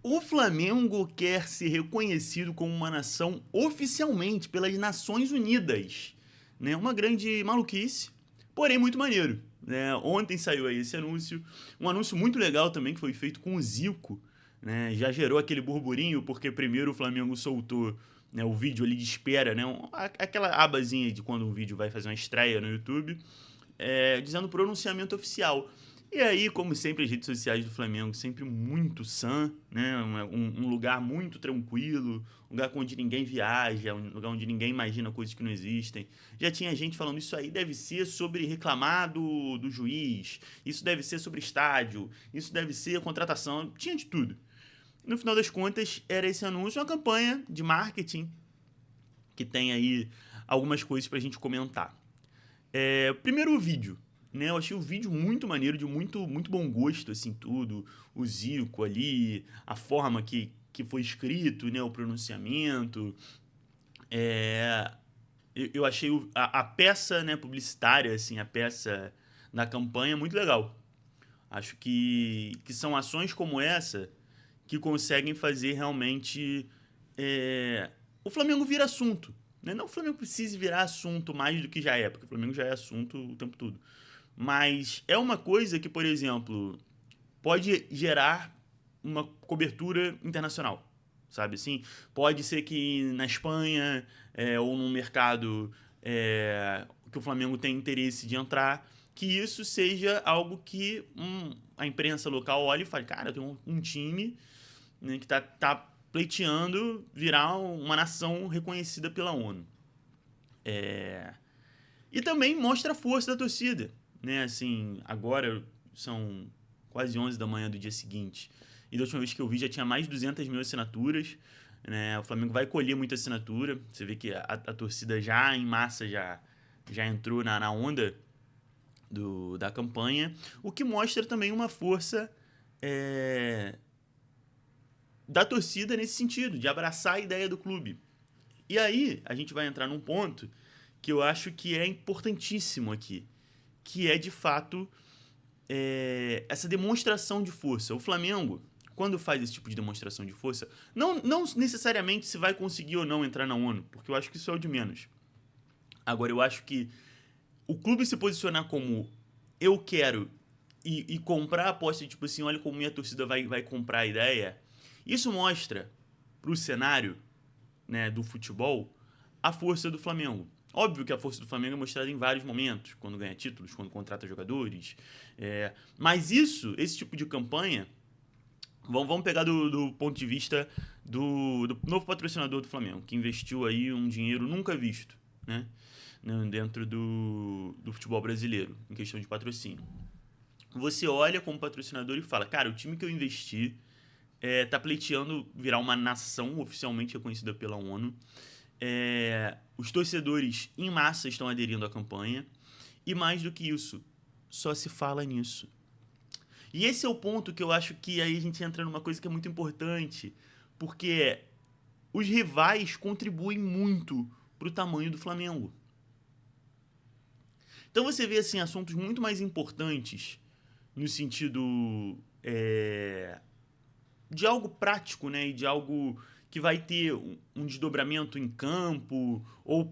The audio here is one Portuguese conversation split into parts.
O Flamengo quer ser reconhecido como uma nação oficialmente pelas Nações Unidas, né? Uma grande maluquice, porém muito maneiro, né? Ontem saiu aí esse anúncio, um anúncio muito legal também que foi feito com o Zico, né? Já gerou aquele burburinho porque primeiro o Flamengo soltou, né, o vídeo ali de espera, né? Aquela abazinha de quando um vídeo vai fazer uma estreia no YouTube, dizendo pronunciamento oficial. E aí, como sempre, as redes sociais do Flamengo sempre muito sã, né? Um lugar muito tranquilo, um lugar onde ninguém viaja, um lugar onde ninguém imagina coisas que não existem. Já tinha gente falando isso aí deve ser sobre reclamar do juiz, isso deve ser sobre estádio, isso deve ser contratação, tinha de tudo. No final das contas, era esse anúncio, uma campanha de marketing que tem aí algumas coisas pra gente comentar. Primeiro o vídeo, né? Eu achei o vídeo muito maneiro, de muito bom gosto, assim, tudo. O Zico ali, a forma que foi escrito, né? O pronunciamento. É, eu achei a peça, né, publicitária, assim, a peça da campanha muito legal. Acho que são ações como essa que conseguem fazer realmente o Flamengo vir assunto. Né? Não que o Flamengo precise virar assunto mais do que já é, porque o Flamengo já é assunto o tempo todo. Mas é uma coisa que, por exemplo, pode gerar uma cobertura internacional, sabe assim? Pode ser que na Espanha ou num mercado que o Flamengo tem interesse de entrar, que isso seja algo que a imprensa local olhe e fale, cara, tem um time, né, que tá pleiteando virar uma nação reconhecida pela ONU. E também mostra a força da torcida, né? Assim, agora são quase 11 da manhã do dia seguinte. E da última vez que eu vi já tinha mais de 200 mil assinaturas. Né? O Flamengo vai colher muita assinatura. Você vê que a torcida já em massa já entrou na onda da campanha. O que mostra também uma força é, da torcida nesse sentido, de abraçar a ideia do clube. E aí a gente vai entrar num ponto que eu acho que é importantíssimo aqui, que é de fato essa demonstração de força. O Flamengo, quando faz esse tipo de demonstração de força, não necessariamente se vai conseguir ou não entrar na ONU, porque eu acho que isso é o de menos. Agora, eu acho que o clube se posicionar como eu quero e comprar a aposta, tipo assim, olha como minha torcida vai comprar a ideia, isso mostra pro cenário, né, do futebol a força do Flamengo. Óbvio que a força do Flamengo é mostrada em vários momentos, quando ganha títulos, quando contrata jogadores. Mas esse tipo de campanha, vamos pegar do ponto de vista do novo patrocinador do Flamengo, que investiu aí um dinheiro nunca visto, né? Dentro do futebol brasileiro, em questão de patrocínio. Você olha como patrocinador e fala, cara, o time que eu investi tá pleiteando virar uma nação oficialmente reconhecida pela ONU. Os torcedores em massa estão aderindo à campanha. E mais do que isso, só se fala nisso. E esse é o ponto que eu acho que aí a gente entra numa coisa que é muito importante. Porque os rivais contribuem muito pro tamanho do Flamengo. Então você vê assim assuntos muito mais importantes no sentido de algo prático, né? E de algo que vai ter um desdobramento em campo ou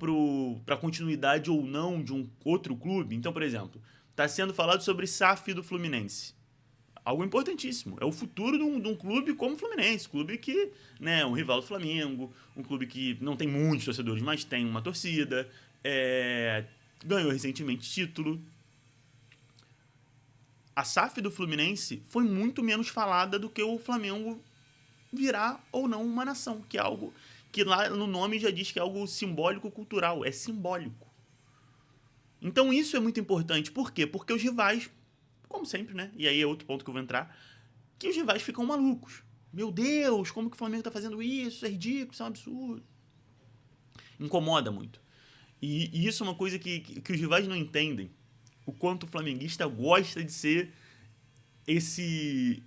para continuidade ou não de um outro clube. Então, por exemplo, está sendo falado sobre SAF do Fluminense. Algo importantíssimo. É o futuro de um clube como o Fluminense. Clube que, né, é um rival do Flamengo, um clube que não tem muitos torcedores, mas tem uma torcida, ganhou recentemente título. A SAF do Fluminense foi muito menos falada do que o Flamengo virar ou não uma nação, que é algo que lá no nome já diz que é algo simbólico cultural, é simbólico. Então isso é muito importante. Por quê? Porque os rivais, como sempre, né? E aí é outro ponto que eu vou entrar, que os rivais ficam malucos. Meu Deus, como que o Flamengo tá fazendo isso? Isso é ridículo, isso é um absurdo. Incomoda muito. E isso é uma coisa que os rivais não entendem. O quanto o flamenguista gosta de ser esse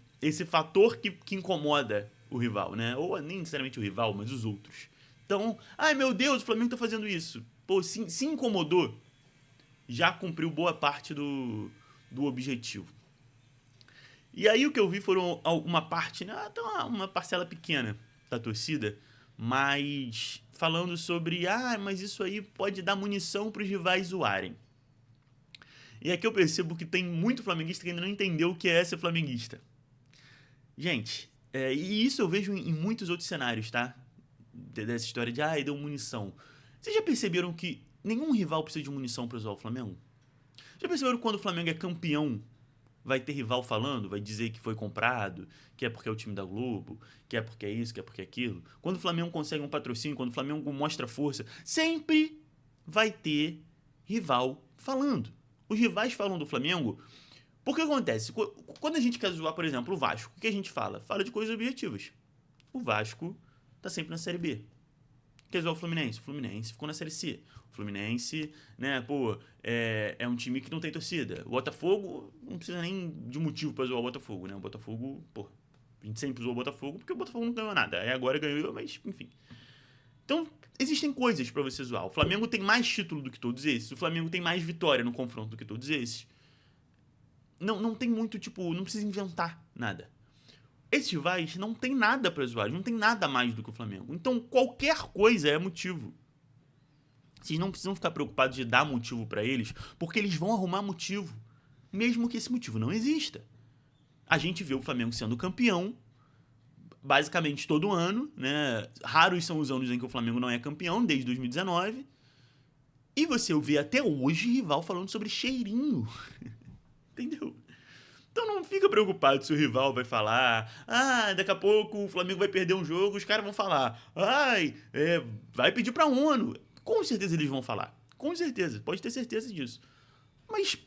fator que incomoda o rival, né? Ou nem necessariamente o rival, mas os outros. Então, ai meu Deus, o Flamengo tá fazendo isso. Pô, se incomodou, já cumpriu boa parte do objetivo. E aí o que eu vi foram uma parte, né, até uma parcela pequena da torcida, mas falando sobre, mas isso aí pode dar munição para os rivais zoarem. E aqui eu percebo que tem muito flamenguista que ainda não entendeu o que é ser flamenguista. Gente, e isso eu vejo em muitos outros cenários, tá? Dessa história de, deu munição. Vocês já perceberam que nenhum rival precisa de munição para usar o Flamengo? Já perceberam que quando o Flamengo é campeão, vai ter rival falando, vai dizer que foi comprado, que é porque é o time da Globo, que é porque é isso, que é porque é aquilo? Quando o Flamengo consegue um patrocínio, quando o Flamengo mostra força, sempre vai ter rival falando. Os rivais falam do Flamengo. Porque acontece? Quando a gente quer zoar, por exemplo, o Vasco, o que a gente fala? Fala de coisas objetivas. O Vasco tá sempre na Série B. Quer zoar o Fluminense? O Fluminense ficou na Série C. O Fluminense, né, é um time que não tem torcida. O Botafogo, não precisa nem de motivo pra zoar o Botafogo, né? O Botafogo, a gente sempre zoou o Botafogo porque o Botafogo não ganhou nada. Aí agora ganhou, mas enfim. Então, existem coisas pra você zoar. O Flamengo tem mais título do que todos esses. O Flamengo tem mais vitória no confronto do que todos esses. Não tem muito, não precisa inventar nada. Esses rivais não tem nada pra zoar, não tem nada mais do que o Flamengo. Então, qualquer coisa é motivo. Vocês não precisam ficar preocupados de dar motivo pra eles, porque eles vão arrumar motivo, mesmo que esse motivo não exista. A gente vê o Flamengo sendo campeão, basicamente todo ano, né? Raros são os anos em que o Flamengo não é campeão, desde 2019. E você vê até hoje rival falando sobre cheirinho. Entendeu? Então não fica preocupado se o rival vai falar, daqui a pouco o Flamengo vai perder um jogo, os caras vão falar, vai pedir pra ONU. Com certeza eles vão falar. Com certeza, pode ter certeza disso. Mas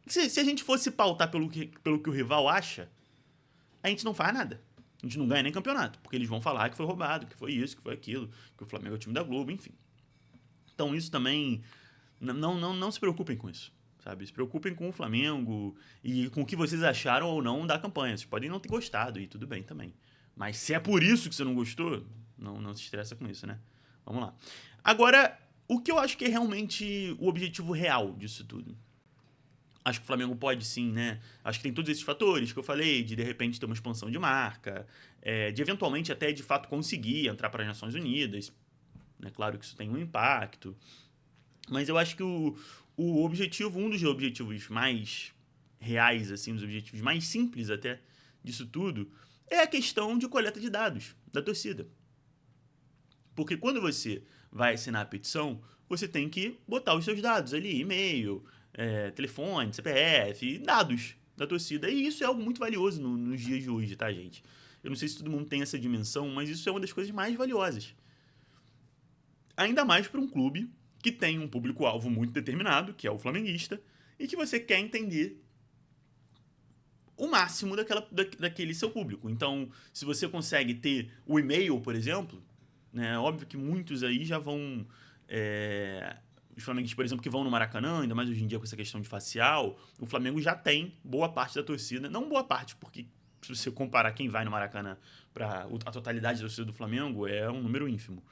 se a gente fosse pautar pelo que o rival acha, a gente não faz nada. A gente não ganha nem campeonato, porque eles vão falar que foi roubado, que foi isso, que foi aquilo, que o Flamengo é o time da Globo, enfim. Então isso também, não se preocupem com isso. Sabe? Se preocupem com o Flamengo e com o que vocês acharam ou não da campanha. Vocês podem não ter gostado e tudo bem também. Mas se é por isso que você não gostou, não se estressa com isso, né? Vamos lá. Agora, o que eu acho que é realmente o objetivo real disso tudo? Acho que o Flamengo pode sim, né? Acho que tem todos esses fatores que eu falei, de repente ter uma expansão de marca, de eventualmente até de fato conseguir entrar para as Nações Unidas. É claro que isso tem um impacto. Mas eu acho que o objetivo, um dos objetivos mais reais, assim, um dos objetivos mais simples até disso tudo, é a questão de coleta de dados da torcida. Porque quando você vai assinar a petição, você tem que botar os seus dados ali, e-mail, telefone, CPF, dados da torcida. E isso é algo muito valioso nos dias de hoje, tá, gente? Eu não sei se todo mundo tem essa dimensão, mas isso é uma das coisas mais valiosas. Ainda mais para um clube que tem um público-alvo muito determinado, que é o flamenguista, e que você quer entender o máximo daquele seu público. Então, se você consegue ter o e-mail, por exemplo, né, óbvio que muitos aí já vão... os flamenguistas, por exemplo, que vão no Maracanã, ainda mais hoje em dia com essa questão de facial, o Flamengo já tem boa parte da torcida. Não boa parte, porque se você comparar quem vai no Maracanã para a totalidade da torcida do Flamengo, é um número ínfimo.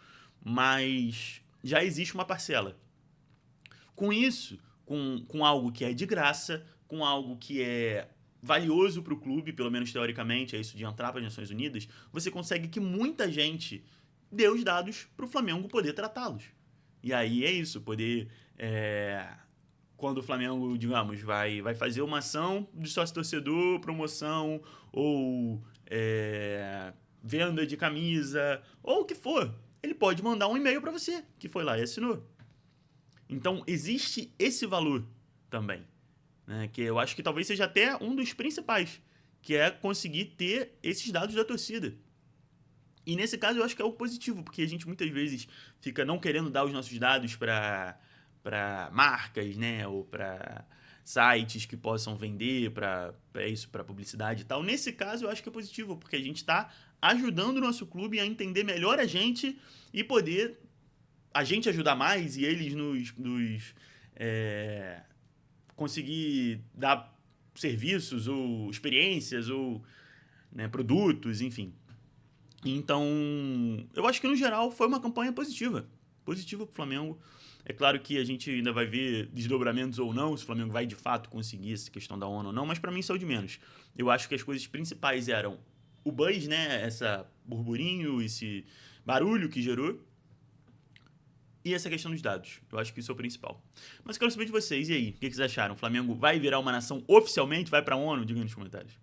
Mas já existe uma parcela. Com isso, com algo que é de graça, com algo que é valioso para o clube, pelo menos teoricamente, é isso de entrar para as Nações Unidas, você consegue que muita gente dê os dados para o Flamengo poder tratá-los. E aí é isso, poder... quando o Flamengo, digamos, vai fazer uma ação de sócio-torcedor, promoção, ou venda de camisa, ou o que for, ele pode mandar um e-mail para você, que foi lá e assinou. Então, existe esse valor também, né? Que eu acho que talvez seja até um dos principais, que é conseguir ter esses dados da torcida. E nesse caso eu acho que é algo positivo, porque a gente muitas vezes fica não querendo dar os nossos dados para marcas, né? Ou para sites que possam vender para publicidade e tal. Nesse caso eu acho que é positivo, porque a gente está ajudando o nosso clube a entender melhor a gente e poder a gente ajudar mais e eles nos conseguir dar serviços ou experiências ou, né, produtos, enfim. Então, eu acho que no geral foi uma campanha positiva. Positiva pro Flamengo. É claro que a gente ainda vai ver desdobramentos ou não, se o Flamengo vai de fato conseguir essa questão da ONU ou não, mas para mim isso é o de menos. Eu acho que as coisas principais eram o buzz, né? Essa burburinho, esse barulho que gerou. E essa questão dos dados. Eu acho que isso é o principal. Mas eu quero saber de vocês. E aí? O que vocês acharam? O Flamengo vai virar uma nação oficialmente? Vai pra ONU? Diga aí nos comentários.